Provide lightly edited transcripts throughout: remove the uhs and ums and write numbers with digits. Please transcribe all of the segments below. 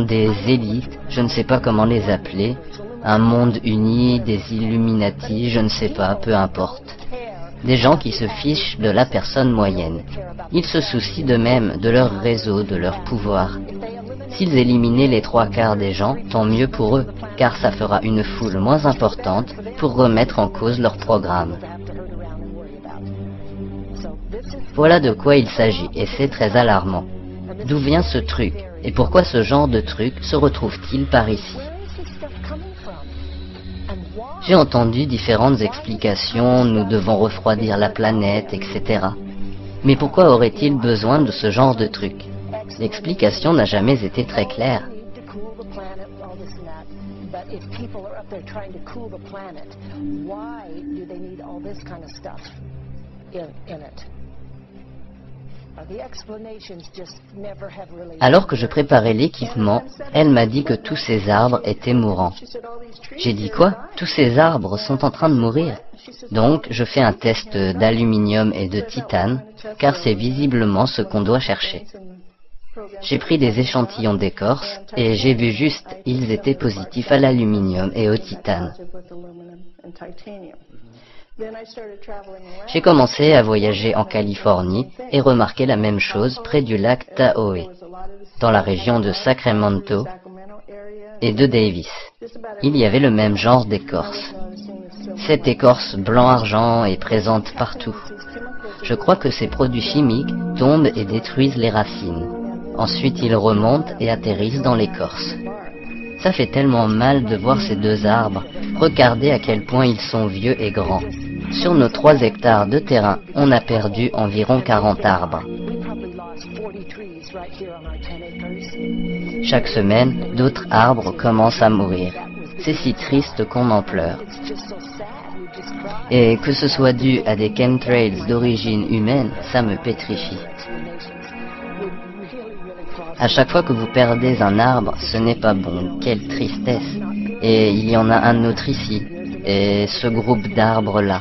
des élites, je ne sais pas comment les appeler, un monde uni, des Illuminati, je ne sais pas, peu importe. Des gens qui se fichent de la personne moyenne. Ils se soucient d'eux-mêmes, de leur réseau, de leur pouvoir. S'ils éliminaient les 3/4 des gens, tant mieux pour eux, car ça fera une foule moins importante pour remettre en cause leur programme. Voilà de quoi il s'agit, et c'est très alarmant. D'où vient ce truc, et pourquoi ce genre de truc se retrouve-t-il par ici? J'ai entendu différentes explications, nous devons refroidir la planète, etc. Mais pourquoi aurait-il besoin de ce genre de truc? L'explication n'a jamais été très claire. Alors que je préparais l'équipement, elle m'a dit que tous ces arbres étaient mourants. J'ai dit quoi? Tous ces arbres sont en train de mourir. Donc je fais un test d'aluminium et de titane, car c'est visiblement ce qu'on doit chercher. J'ai pris des échantillons d'écorce et j'ai vu juste, ils étaient positifs à l'aluminium et au titane. J'ai commencé à voyager en Californie et remarqué la même chose près du lac Tahoe, dans la région de Sacramento et de Davis. Il y avait le même genre d'écorce. Cette écorce blanc-argent est présente partout. Je crois que ces produits chimiques tombent et détruisent les racines. Ensuite, ils remontent et atterrissent dans l'écorce. Ça fait tellement mal de voir ces deux arbres. Regardez à quel point ils sont vieux et grands. Sur nos 3 hectares de terrain, on a perdu environ 40 arbres. Chaque semaine, d'autres arbres commencent à mourir. C'est si triste qu'on en pleure. Et que ce soit dû à des chemtrails d'origine humaine, ça me pétrifie. À chaque fois que vous perdez un arbre, ce n'est pas bon, quelle tristesse. Et il y en a un autre ici, et ce groupe d'arbres là.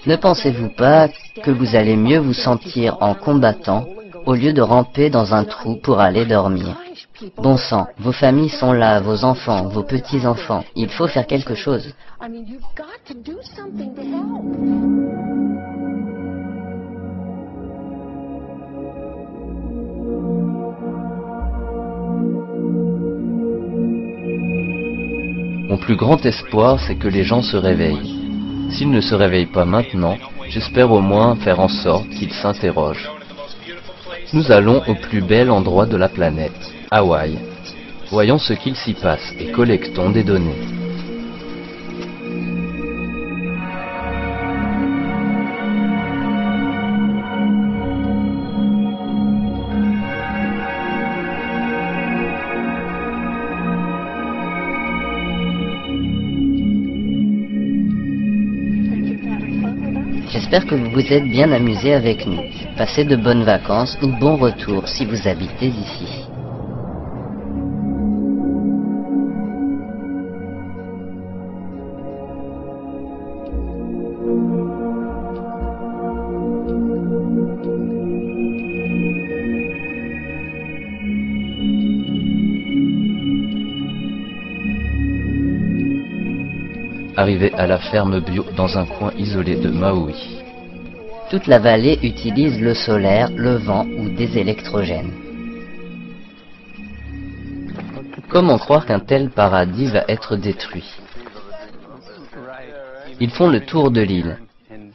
Ne pensez-vous pas que vous allez mieux vous sentir en combattant au lieu de ramper dans un trou pour aller dormir? Bon sang, vos familles sont là, vos enfants, vos petits-enfants, il faut faire quelque chose. Mon plus grand espoir, c'est que les gens se réveillent. S'ils ne se réveillent pas maintenant, j'espère au moins faire en sorte qu'ils s'interrogent. Nous allons au plus bel endroit de la planète, Hawaï. Voyons ce qu'il s'y passe et collectons des données. J'espère que vous vous êtes bien amusés avec nous. Passez de bonnes vacances ou bon retour si vous habitez ici. Arrivé à la ferme bio dans un coin isolé de Maui. Toute la vallée utilise le solaire, le vent ou des électrogènes. Comment croire qu'un tel paradis va être détruit? Ils font le tour de l'île.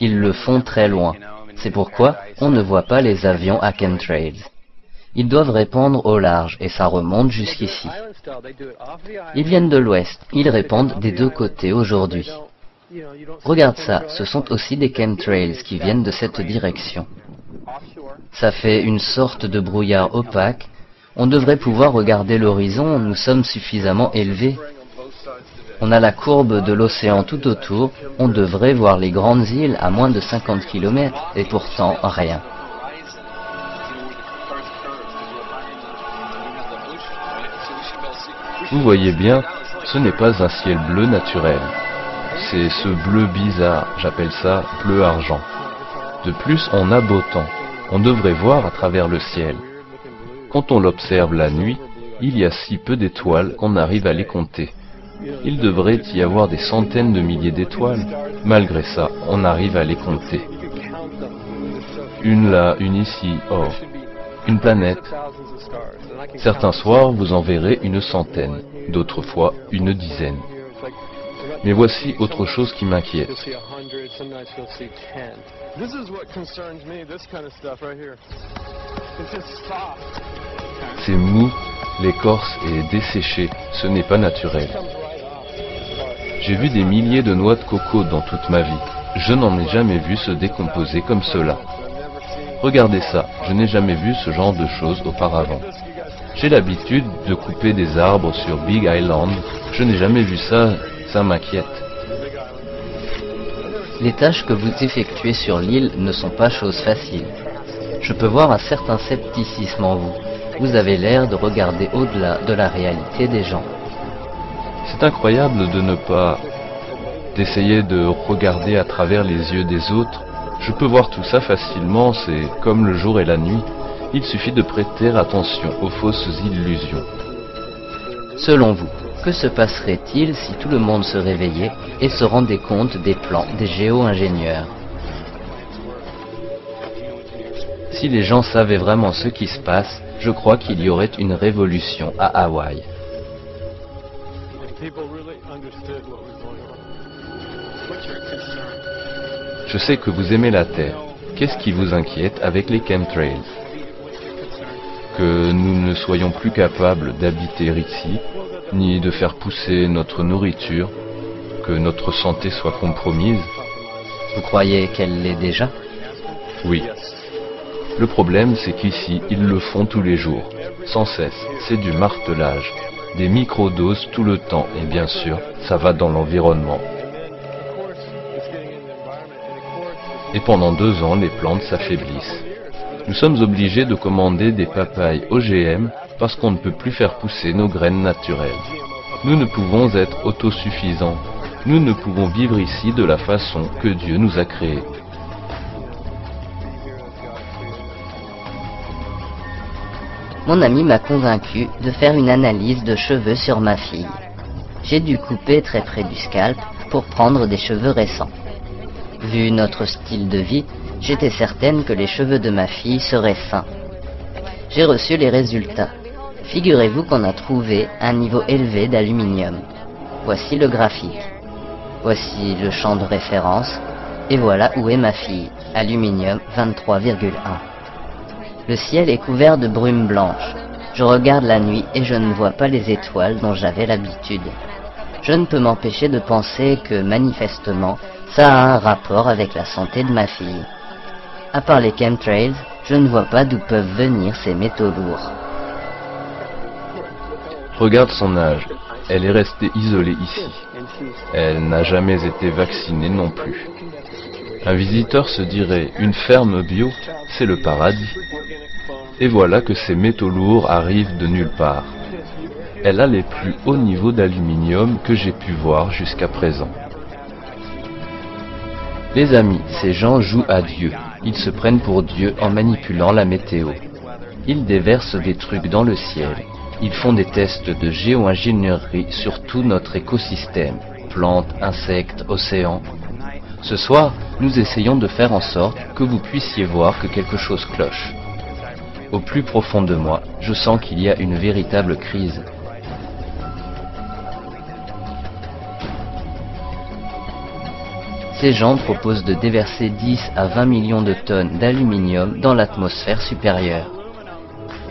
Ils le font très loin. C'est pourquoi on ne voit pas les avions à chemtrails. Ils doivent répandre au large et ça remonte jusqu'ici. Ils viennent de l'ouest, ils répandent des deux côtés aujourd'hui. Regarde ça, ce sont aussi des chemtrails qui viennent de cette direction. Ça fait une sorte de brouillard opaque. On devrait pouvoir regarder l'horizon, nous sommes suffisamment élevés. On a la courbe de l'océan tout autour, on devrait voir les grandes îles à moins de 50 km, et pourtant rien. Vous voyez bien, ce n'est pas un ciel bleu naturel. C'est ce bleu bizarre, j'appelle ça bleu argent. De plus, on a beau temps. On devrait voir à travers le ciel. Quand on l'observe la nuit, Il y a si peu d'étoiles qu'on arrive à les compter. Il devrait y avoir des centaines de milliers d'étoiles. Malgré ça, on arrive à les compter. Une là, une ici, oh, une planète. Certains soirs, vous en verrez une centaine, d'autres fois une dizaine. Mais voici autre chose qui m'inquiète. C'est mou, l'écorce est desséchée, ce n'est pas naturel. J'ai vu des milliers de noix de coco dans toute ma vie. Je n'en ai jamais vu se décomposer comme cela. Regardez ça, je n'ai jamais vu ce genre de choses auparavant. J'ai l'habitude de couper des arbres sur Big Island. Je n'ai jamais vu ça, ça m'inquiète. Les tâches que vous effectuez sur l'île ne sont pas choses faciles. Je peux voir un certain scepticisme en vous. Vous avez l'air de regarder au-delà de la réalité des gens. C'est incroyable de ne pas... d'essayer de regarder à travers les yeux des autres. Je peux voir tout ça facilement, c'est comme le jour et la nuit. Il suffit de prêter attention aux fausses illusions. Selon vous, que se passerait-il si tout le monde se réveillait et se rendait compte des plans des géo-ingénieurs? Si les gens savaient vraiment ce qui se passe, je crois qu'il y aurait une révolution à Hawaï. Je sais que vous aimez la Terre. Qu'est-ce qui vous inquiète avec les chemtrails? Que nous ne soyons plus capables d'habiter ici, ni de faire pousser notre nourriture, que notre santé soit compromise? Vous croyez qu'elle l'est déjà? Oui. Le problème, c'est qu'ici, ils le font tous les jours, sans cesse. C'est du martelage, des microdoses tout le temps, et bien sûr, ça va dans l'environnement. Et pendant 2 ans, les plantes s'affaiblissent. Nous sommes obligés de commander des papayes OGM parce qu'on ne peut plus faire pousser nos graines naturelles. Nous ne pouvons être autosuffisants. Nous ne pouvons vivre ici de la façon que Dieu nous a créés. Mon ami m'a convaincu de faire une analyse de cheveux sur ma fille. J'ai dû couper très près du scalp pour prendre des cheveux récents. Vu notre style de vie, j'étais certaine que les cheveux de ma fille seraient sains. J'ai reçu les résultats. Figurez-vous qu'on a trouvé un niveau élevé d'aluminium. Voici le graphique. Voici le champ de référence. Et voilà où est ma fille. Aluminium 23,1. Le ciel est couvert de brume blanche. Je regarde la nuit et je ne vois pas les étoiles dont j'avais l'habitude. Je ne peux m'empêcher de penser que, manifestement, ça a un rapport avec la santé de ma fille. À part les chemtrails, je ne vois pas d'où peuvent venir ces métaux lourds. Regarde son âge. Elle est restée isolée ici. Elle n'a jamais été vaccinée non plus. Un visiteur se dirait, une ferme bio, c'est le paradis. Et voilà que ces métaux lourds arrivent de nulle part. Elle a les plus hauts niveaux d'aluminium que j'ai pu voir jusqu'à présent. Les amis, ces gens jouent à Dieu. Ils se prennent pour Dieu en manipulant la météo. Ils déversent des trucs dans le ciel. Ils font des tests de géo-ingénierie sur tout notre écosystème, plantes, insectes, océans. Ce soir, nous essayons de faire en sorte que vous puissiez voir que quelque chose cloche. Au plus profond de moi, je sens qu'il y a une véritable crise. Ces gens proposent de déverser 10 à 20 millions de tonnes d'aluminium dans l'atmosphère supérieure.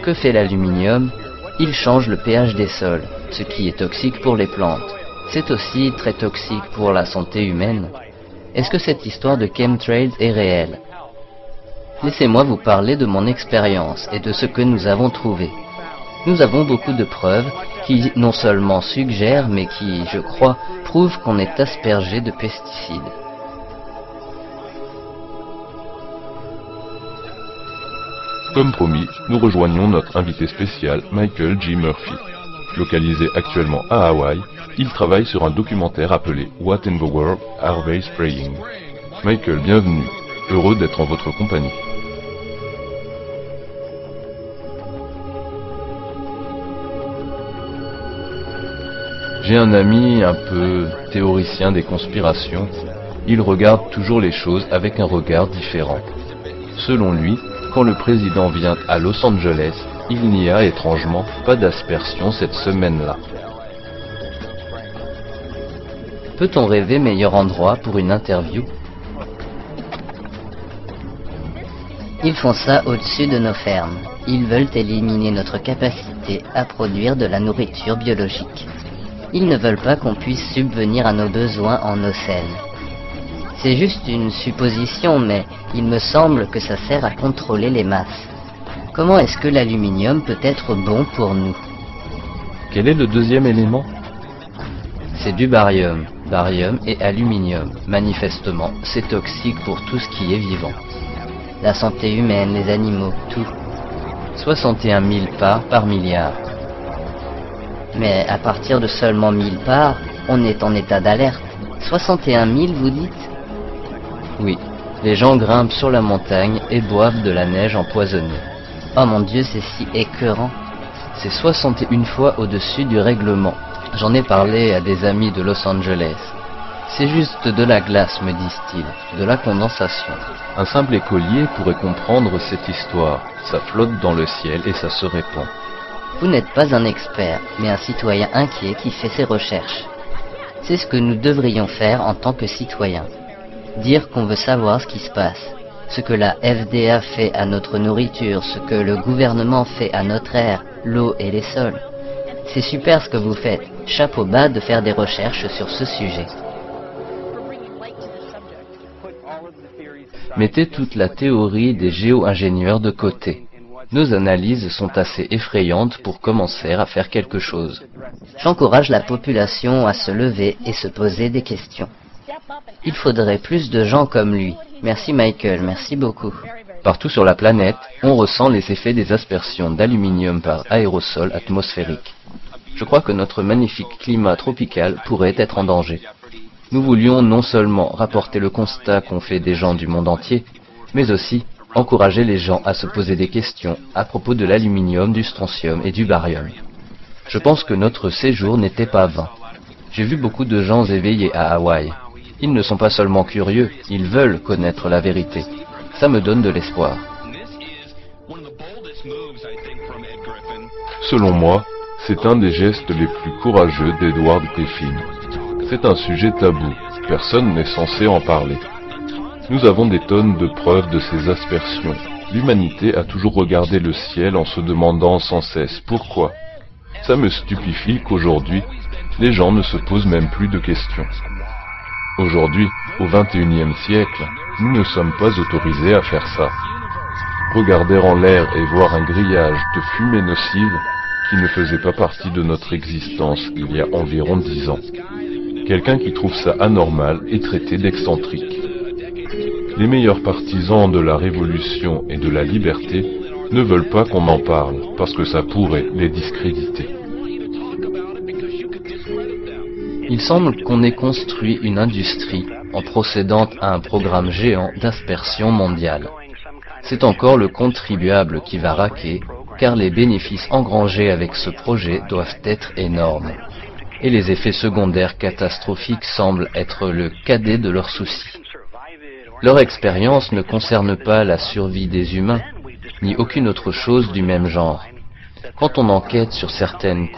Que fait l'aluminium? Il change le pH des sols, ce qui est toxique pour les plantes. C'est aussi très toxique pour la santé humaine. Est-ce que cette histoire de chemtrails est réelle? Laissez-moi vous parler de mon expérience et de ce que nous avons trouvé. Nous avons beaucoup de preuves qui non seulement suggèrent, mais qui, je crois, prouvent qu'on est aspergé de pesticides. Comme promis, nous rejoignons notre invité spécial, Michael G. Murphy. Localisé actuellement à Hawaï, il travaille sur un documentaire appelé What in the World Are They Spraying? Michael, bienvenue. Heureux d'être en votre compagnie. J'ai un ami un peu théoricien des conspirations. Il regarde toujours les choses avec un regard différent. Selon lui, quand le président vient à Los Angeles, il n'y a étrangement pas d'aspersion cette semaine-là. Peut-on rêver meilleur endroit pour une interview? Ils font ça au-dessus de nos fermes. Ils veulent éliminer notre capacité à produire de la nourriture biologique. Ils ne veulent pas qu'on puisse subvenir à nos besoins en eau saine. C'est juste une supposition, mais il me semble que ça sert à contrôler les masses. Comment est-ce que l'aluminium peut être bon pour nous? Quel est le deuxième élément? C'est du barium. Barium et aluminium. Manifestement, c'est toxique pour tout ce qui est vivant. La santé humaine, les animaux, tout. 61 000 parts par milliard. Mais à partir de seulement 1000 parts, on est en état d'alerte. 61 000, vous dites? Oui, les gens grimpent sur la montagne et boivent de la neige empoisonnée. Oh mon Dieu, c'est si écœurant. C'est 61 fois au-dessus du règlement. J'en ai parlé à des amis de Los Angeles. C'est juste de la glace, me disent-ils, de la condensation. Un simple écolier pourrait comprendre cette histoire. Ça flotte dans le ciel et ça se répand. Vous n'êtes pas un expert, mais un citoyen inquiet qui fait ses recherches. C'est ce que nous devrions faire en tant que citoyens. Dire qu'on veut savoir ce qui se passe. Ce que la FDA fait à notre nourriture, ce que le gouvernement fait à notre air, l'eau et les sols. C'est super ce que vous faites. Chapeau bas de faire des recherches sur ce sujet. Mettez toute la théorie des géo-ingénieurs de côté. Nos analyses sont assez effrayantes pour commencer à faire quelque chose. J'encourage la population à se lever et se poser des questions. Il faudrait plus de gens comme lui. Merci Michael, merci beaucoup. Partout sur la planète, on ressent les effets des aspersions d'aluminium par aérosol atmosphérique. Je crois que notre magnifique climat tropical pourrait être en danger. Nous voulions non seulement rapporter le constat qu'ont fait des gens du monde entier, mais aussi encourager les gens à se poser des questions à propos de l'aluminium, du strontium et du barium. Je pense que notre séjour n'était pas vain. J'ai vu beaucoup de gens éveillés à Hawaï. Ils ne sont pas seulement curieux, ils veulent connaître la vérité. Ça me donne de l'espoir. Selon moi, c'est un des gestes les plus courageux d'Edward Griffin. C'est un sujet tabou, personne n'est censé en parler. Nous avons des tonnes de preuves de ces aspersions. L'humanité a toujours regardé le ciel en se demandant sans cesse pourquoi. Ça me stupéfie qu'aujourd'hui, les gens ne se posent même plus de questions. Aujourd'hui, au XXIe siècle, nous ne sommes pas autorisés à faire ça. Regarder en l'air et voir un grillage de fumée nocive qui ne faisait pas partie de notre existence il y a environ 10 ans. Quelqu'un qui trouve ça anormal est traité d'excentrique. Les meilleurs partisans de la révolution et de la liberté ne veulent pas qu'on en parle parce que ça pourrait les discréditer. Il semble qu'on ait construit une industrie en procédant à un programme géant d'aspersion mondiale. C'est encore le contribuable qui va raquer, car les bénéfices engrangés avec ce projet doivent être énormes. Et les effets secondaires catastrophiques semblent être le cadet de leurs soucis. Leur expérience ne concerne pas la survie des humains, ni aucune autre chose du même genre. Quand on enquête sur certaines